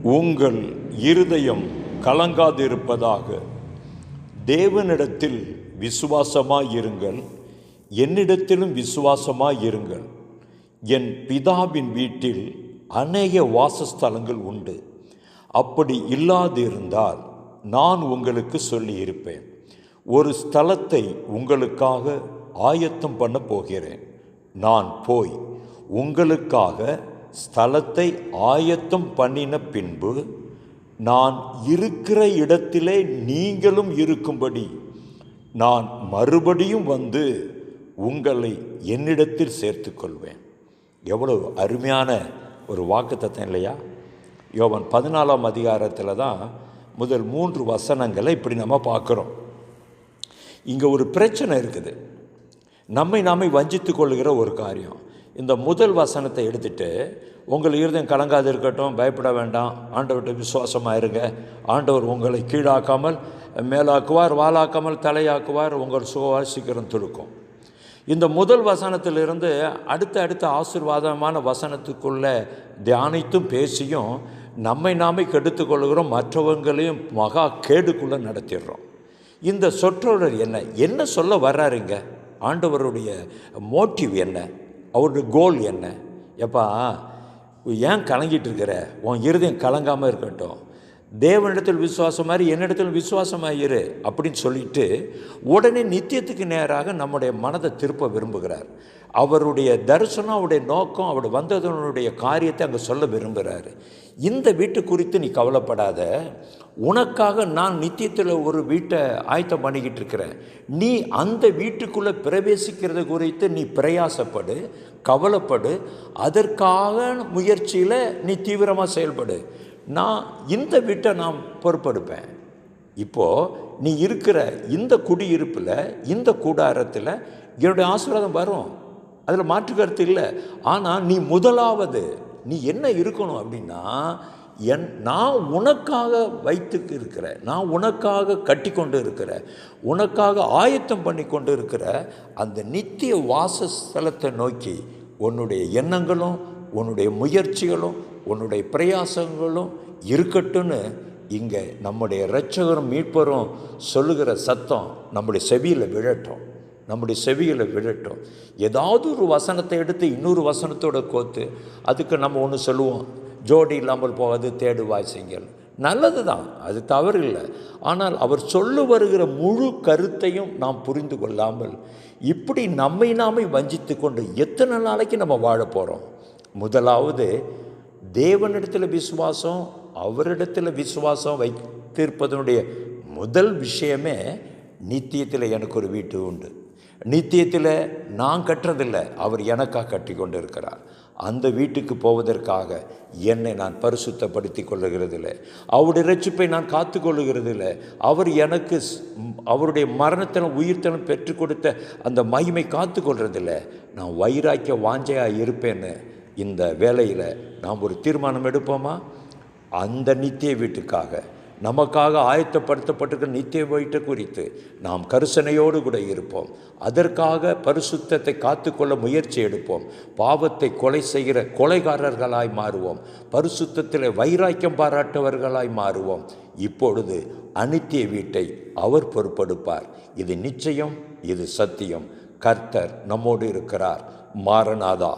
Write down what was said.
உங்கள் இருதயம் கலங்காதிருப்பதாக. தேவனிடத்தில் விசுவாசமாயிருங்கள், என்னிடத்திலும் விசுவாசமாயிருங்கள். என் பிதாவின் வீட்டில் அநேக வாசஸ்தலங்கள் உண்டு. அப்படி இல்லாதிருந்தால் நான் உங்களுக்கு சொல்லியிருப்பேன். ஒரு ஸ்தலத்தை உங்களுக்காக ஆயத்தம் பண்ண போகிறேன். நான் போய் உங்களுக்காக ஸ்தலத்தை ஆயத்தம் பண்ணின பின்பு நான் இருக்கிற இடத்திலே நீங்களும் இருக்கும்படி நான் மறுபடியும் வந்து உங்களை என்னிடத்தில் சேர்த்து கொள்வேன். எவ்வளவு அருமையான ஒரு வாக்குத்தத்தம் இல்லையா? யோவான் 14ஆம் அதிகாரத்தில் தான் முதல் 3 வசனங்களை இப்படி நம்ம பார்க்குறோம். இங்கே ஒரு பிரச்சனை இருக்குது. நம்மை நாமே வஞ்சித்து கொள்கிற ஒரு காரியம். இந்த முதல் வசனத்தை எடுத்துகிட்டு உங்கள் இருதயம் கலங்காது இருக்கட்டும், பயப்பட வேண்டாம், ஆண்டவர்கிட்ட விசுவாசமாக இருங்க, ஆண்டவர் உங்களை கீழாக்காமல் மேலாக்குவார், வாலாக்காமல் தலையாக்குவார், உங்கள் சுகவாய் சீக்கிரம் துடுக்கும். இந்த முதல் வசனத்திலிருந்து அடுத்த ஆசீர்வாதமான வசனத்துக்குள்ள தியானித்தும் பேசியும் நம்மை நாமே கெடுத்து கொள்கிறோம், மற்றவங்களையும் மகா கேடுக்குள்ளே நடத்திடுறோம். இந்த சொற்றொடர் என்ன சொல்ல வர்றாருங்க? ஆண்டவருடைய மோட்டிவ் என்ன? அவருடைய கோல் என்ன? எப்பா ஏன் கலங்கிட்டு இருக்கிற? உன் இருதயம் கலங்காமல் இருக்கட்டும், தேவனிடத்தில் விசுவாசம் மாதிரி என்னிடத்தில் விசுவாசமாக இரு அப்படின்னு சொல்லிட்டு உடனே நித்தியத்துக்கு நேராக நம்முடைய மனதை திருப்ப விரும்புகிறார். அவருடைய தரிசனம், அவருடைய நோக்கம், அவருடைய வந்ததனுடைய காரியத்தை அங்கே சொல்ல விரும்புகிறாரு. இந்த வீட்டு குறித்து நீ கவலைப்படாத, உனக்காக நான் நித்தியத்தில் ஒரு வீட்டை ஆயத்தம் பண்ணிக்கிட்டு இருக்கிறேன். நீ அந்த வீட்டுக்குள்ளே பிரவேசிக்கிறது குறித்து நீ பிரயாசப்படு, கவலைப்படு, அதற்காக முயற்சியில் நீ தீவிரமாக செயல்படு. நான் இந்த வீட்டை நான் பொறுப்பெடுப்பேன். இப்போது நீ இருக்கிற இந்த குடியிருப்பில், இந்த கூடாரத்தில் என்னுடைய ஆசீர்வாதம் வரும், அதில் மாற்று கருத்து இல்லை. ஆனால் நீ முதலாவது நீ என்ன இருக்கணும் அப்படின்னா, நான் உனக்காக வைத்து இருக்கிற, நான் உனக்காக கட்டி கொண்டு இருக்கிற, உனக்காக ஆயத்தம் பண்ணி கொண்டு இருக்கிற அந்த நித்திய வாசஸ்தலத்தை நோக்கி உன்னுடைய எண்ணங்களும் உன்னுடைய முயற்சிகளும் உன்னுடைய பிரயாசங்களும் இருக்கட்டும்னு இங்கே நம்முடைய இரட்சகரும் மீட்பரும் சொல்லுகிற சத்தம் நம்முடைய செவியில் விழட்டும், நம்முடைய செவியில் விழட்டும். ஏதாவது ஒரு வசனத்தை எடுத்து இன்னொரு வசனத்தோட கோத்து அதுக்கு நம்ம ஒன்று சொல்லுவோம், ஜோடி இல்லாமல் போவது தேடு வாசிங்கள். நல்லது தான், அது தவறு இல்லை. ஆனால் அவர் சொல்ல வருகிற முழு கருத்தையும் நாம் புரிந்து கொள்ளாமல் இப்படி நம்மை நாமே வஞ்சித்து கொண்டு எத்தனை நாளைக்கு நம்ம வாழ போகிறோம்? முதலாவது தேவனிடத்தில் விசுவாசம், அவரிடத்தில் விசுவாசம் வைத்திருப்பதனுடைய முதல் விஷயமே நித்தியத்தில் எனக்கு ஒரு வீட்டு உண்டு, நித்தியத்தில் நான் கட்டுறதில்லை, அவர் எனக்காக கட்டி கொண்டு இருக்கிறார். அந்த வீட்டுக்கு போவதற்காக என்னை நான் பரிசுத்தப்படுத்தி கொள்ளுகிறதில்லை, அவருடைய இரட்சிப்பை நான் காத்து கொள்ளுகிறதில்லை, அவர் எனக்கு அவருடைய மரணத்திலும் உயிர்த்தலும் பெற்றுக் கொடுத்த அந்த மகிமை காத்து கொள்றதில்லை. நான் வைராக்கிய வாஞ்சையாக இருப்பேன்னு இந்த வேளையில் நாம் ஒரு தீர்மானம் எடுப்போமா? அந்த நித்திய வீட்டுக்காக, நமக்காக ஆயத்தப்படுத்தப்பட்டிருக்கிற நித்திய வீட்டை குறித்து நாம் கரிசனையோடு கூட இருப்போம். அதற்காக பரிசுத்தத்தை காத்துக்கொள்ள முயற்சி எடுப்போம். பாவத்தை கொலை செய்கிற கொலைகாரர்களாய் மாறுவோம், பரிசுத்தத்தில் வைராக்கியம் பாராட்டவர்களாய் மாறுவோம். இப்பொழுது அநித்திய வீட்டை அவர் பொறுப்பெடுப்பார். இது நிச்சயம், இது சத்தியம். கர்த்தர் நம்மோடு இருக்கிறார். மாரநாதா.